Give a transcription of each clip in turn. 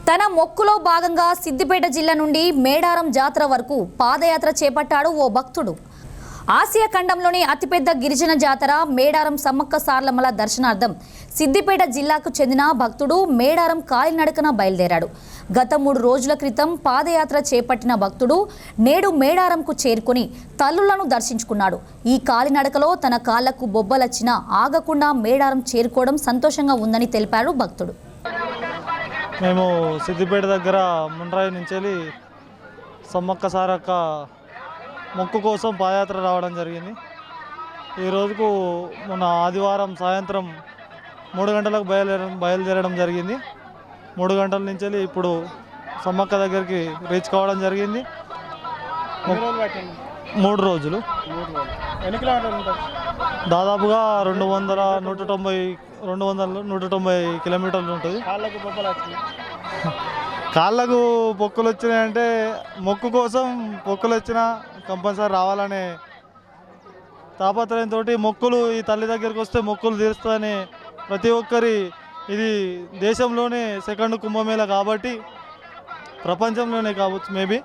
తన మొక్కులో భాగంగా సిద్దిపేట జిల్లా నుండి మేడారం జాతర వరకు పాదయాత్ర చేపట్టాడు ఓ భక్తుడు. ఆసియా ఖండంలోని అతిపెద్ద గిరిజన జాతర మేడారం సమ్మక్క సార్లమ్మల దర్శనార్థం సిద్దిపేట జిల్లాకు చెందిన భక్తుడు మేడారం కాలినడకన బయలుదేరాడు. గత 3 రోజుల క్రితం పాదయాత్ర చేపట్టిన భక్తుడు నేడు మేడారంకు చేరుకొని తల్లులను దర్శించుకున్నాడు. ఈ కాలినడకలో తన కాళ్లకు బొబ్బలచ్చినా ఆగకుండా మేడారం చేరుకోవడం సంతోషంగా ఉందని తెలిపాడు భక్తుడు. మేము సిద్దిపేట దగ్గర ముండ్రాయి నుంచి వెళ్ళి సమ్మక్క సారక్క మొక్కు కోసం పాదయాత్ర రావడం జరిగింది. ఈ రోజుకు మొన్న ఆదివారం సాయంత్రం 3 గంటలకు బయలుదేరడం జరిగింది. 3 గంటల నుంచి వెళ్ళి ఇప్పుడు సమ్మక్క దగ్గరికి రీచ్ కావడం జరిగింది. 3 రోజులు దాదాపుగా 190 కిలోమీటర్లు ఉంటుంది. కాళ్ళకు పొక్కులు వచ్చినాయంటే మొక్కు కోసం పొక్కులు వచ్చినా కంపల్సరీ రావాలనే తాపత్రయంతో మొక్కులు ఈ తల్లి దగ్గరికి వస్తే మొక్కులు తీరుస్తుందని ప్రతి ఒక్కరి ఇది దేశంలోనే సెకండ్ కుంభమేళ కాబట్టి ప్రపంచంలోనే కావచ్చు మేబీ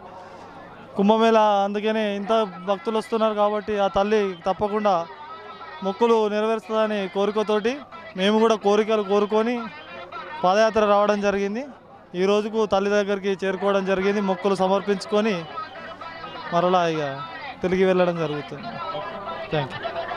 కుంభమేళ, అందుకనే ఇంత భక్తులు వస్తున్నారు కాబట్టి ఆ తల్లి తప్పకుండా మొక్కులు నెరవేరుస్తుందని కోరికతోటి మేము కూడా కోరికలు కోరుకొని పాదయాత్ర రావడం జరిగింది. ఈ రోజుకు తల్లి దగ్గరికి చేరుకోవడం జరిగింది. మొక్కులు సమర్పించుకొని మరలా ఇక తిరిగి వెళ్ళడం జరుగుతుంది. Thank you.